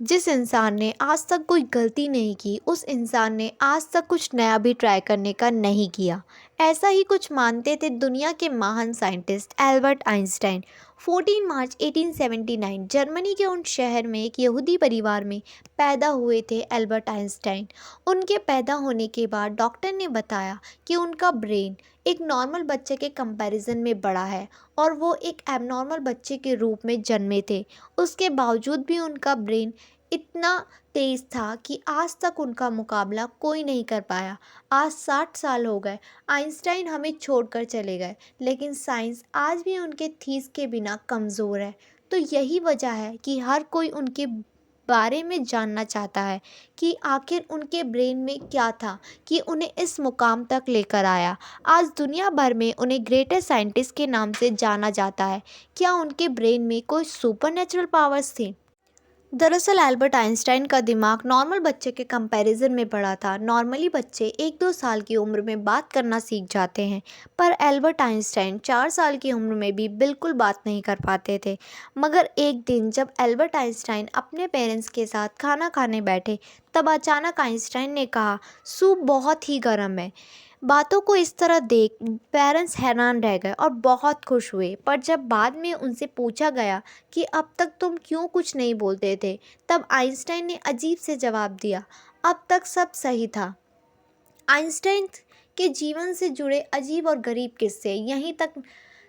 जिस इंसान ने आज तक कोई गलती नहीं की, उस इंसान ने आज तक कुछ नया भी ट्राई करने का नहीं किया। ऐसा ही कुछ मानते थे दुनिया के महान साइंटिस्ट एल्बर्ट आइंस्टाइन। 14 मार्च 1879 जर्मनी के उन शहर में एक यहूदी परिवार में पैदा हुए थे एल्बर्ट आइंस्टाइन। उनके पैदा होने के बाद डॉक्टर ने बताया कि उनका ब्रेन एक नॉर्मल बच्चे के कंपैरिजन में बड़ा है और वो एक एबनॉर्मल बच्चे के रूप में जन्मे थे। उसके बावजूद भी उनका ब्रेन इतना तेज़ था कि आज तक उनका मुकाबला कोई नहीं कर पाया। आज 60 साल हो गए, आइंस्टाइन हमें छोड़कर चले गए, लेकिन साइंस आज भी उनके थीस के बिना कमज़ोर है। तो यही वजह है कि हर कोई उनके बारे में जानना चाहता है कि आखिर उनके ब्रेन में क्या था कि उन्हें इस मुकाम तक लेकर आया। आज दुनिया भर में उन्हें ग्रेटेस्ट साइंटिस्ट के नाम से जाना जाता है। क्या उनके ब्रेन में कोई सुपरनैचुरल पावर्स थी? दरअसल एल्बर्ट आइंस्टाइन का दिमाग नॉर्मल बच्चे के कंपैरिजन में बड़ा था। नॉर्मली बच्चे 1-2 साल की उम्र में बात करना सीख जाते हैं, पर एल्बर्ट आइंस्टाइन 4 साल की उम्र में भी बिल्कुल बात नहीं कर पाते थे। मगर एक दिन जब एल्बर्ट आइंस्टाइन अपने पेरेंट्स के साथ खाना खाने बैठे, तब अचानक आइंस्टाइन ने कहा, सूप बहुत ही गर्म है। बातों को इस तरह देख पेरेंट्स हैरान रह गए और बहुत खुश हुए, पर जब बाद में उनसे पूछा गया कि अब तक तुम क्यों कुछ नहीं बोलते थे, तब आइंस्टाइन ने अजीब से जवाब दिया, अब तक सब सही था। आइंस्टाइन के जीवन से जुड़े अजीब और गरीब किस्से यहीं तक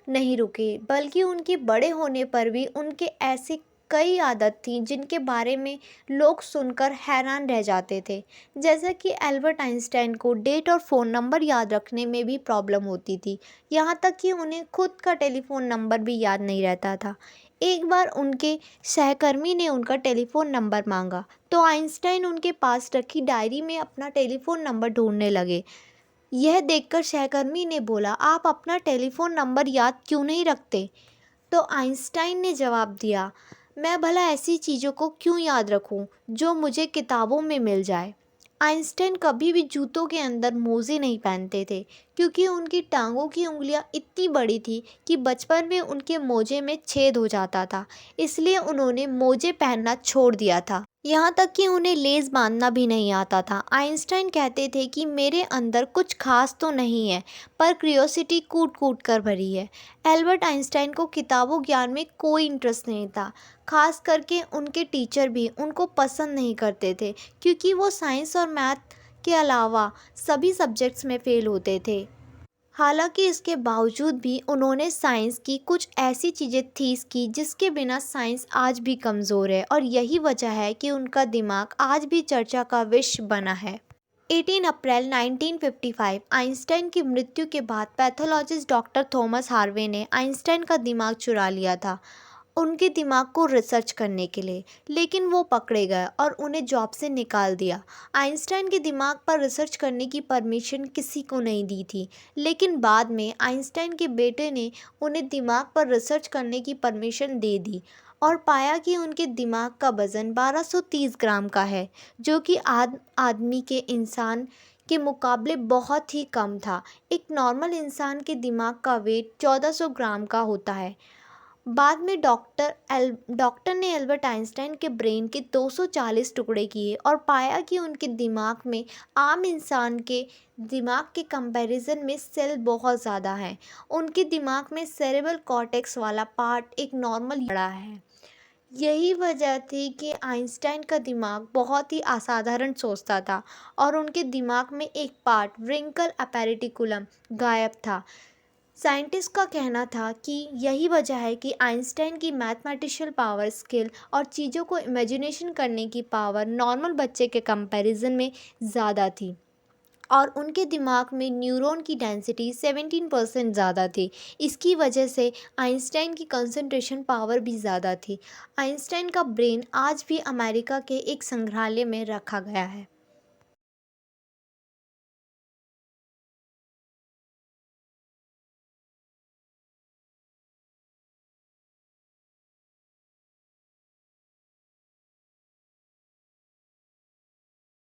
नहीं रुके, बल्कि उनके बड़े होने पर भी उनके ऐसे कई आदत थी जिनके बारे में लोग सुनकर हैरान रह जाते थे। जैसा कि एल्बर्ट आइंस्टाइन को डेट और फ़ोन नंबर याद रखने में भी प्रॉब्लम होती थी, यहाँ तक कि उन्हें खुद का टेलीफोन नंबर भी याद नहीं रहता था। एक बार उनके सहकर्मी ने उनका टेलीफोन नंबर मांगा, तो आइंस्टाइन उनके पास रखी डायरी में अपना टेलीफोन नंबर ढूंढने लगे। यह देखकर सहकर्मी ने बोला, आप अपना टेलीफोन नंबर याद क्यों नहीं रखते? तो आइंस्टाइन ने जवाब दिया, मैं भला ऐसी चीज़ों को क्यों याद रखूं जो मुझे किताबों में मिल जाए। आइंस्टाइन कभी भी जूतों के अंदर मोजे नहीं पहनते थे, क्योंकि उनकी टांगों की उंगलियां इतनी बड़ी थी कि बचपन में उनके मोजे में छेद हो जाता था। इसलिए उन्होंने मोजे पहनना छोड़ दिया था। यहाँ तक कि उन्हें लेस बांधना भी नहीं आता था। आइंस्टाइन कहते थे कि मेरे अंदर कुछ खास तो नहीं है, पर क्यूरियोसिटी कूट कूट कर भरी है। एल्बर्ट आइंस्टाइन को किताबों ज्ञान में कोई इंटरेस्ट नहीं था। खास करके उनके टीचर भी उनको पसंद नहीं करते थे, क्योंकि वो साइंस और मैथ के अलावा सभी सब्जेक्ट्स में फ़ेल होते थे। हालांकि इसके बावजूद भी उन्होंने साइंस की कुछ ऐसी चीज़ें थीस की जिसके बिना साइंस आज भी कमज़ोर है, और यही वजह है कि उनका दिमाग आज भी चर्चा का विषय बना है। 18 अप्रैल 1955 आइंस्टाइन की मृत्यु के बाद पैथोलॉजिस्ट डॉक्टर थॉमस हार्वे ने आइंस्टाइन का दिमाग चुरा लिया था उनके दिमाग को रिसर्च करने के लिए, लेकिन वो पकड़े गए और उन्हें जॉब से निकाल दिया। आइंस्टाइन के दिमाग पर रिसर्च करने की परमिशन किसी को नहीं दी थी, लेकिन बाद में आइंस्टाइन के बेटे ने उन्हें दिमाग पर रिसर्च करने की परमिशन दे दी और पाया कि उनके दिमाग का वज़न 1230 ग्राम का है, जो कि आदमी के इंसान के मुकाबले बहुत ही कम था। एक नॉर्मल इंसान के दिमाग का वेट 1400 ग्राम का होता है। बाद में डॉक्टर ने एल्बर्ट आइंस्टाइन के ब्रेन के 240 टुकड़े किए और पाया कि उनके दिमाग में आम इंसान के दिमाग के कंपैरिजन में सेल बहुत ज़्यादा हैं। उनके दिमाग में सेरेब्रल कॉर्टेक्स वाला पार्ट एक नॉर्मल बड़ा है। यही वजह थी कि आइंस्टाइन का दिमाग बहुत ही असाधारण सोचता था और उनके दिमाग में एक पार्ट व्रिंकल अपैरेटिकुलम गायब था। साइंटिस्ट का कहना था कि यही वजह है कि आइंस्टाइन की मैथमेटिशियल पावर, स्किल और चीज़ों को इमेजिनेशन करने की पावर नॉर्मल बच्चे के कंपैरिजन में ज़्यादा थी, और उनके दिमाग में न्यूरॉन की डेंसिटी 17% ज़्यादा थी। इसकी वजह से आइंस्टाइन की कंसंट्रेशन पावर भी ज़्यादा थी। आइंस्टाइन का ब्रेन आज भी अमेरिका के एक संग्रहालय में रखा गया है।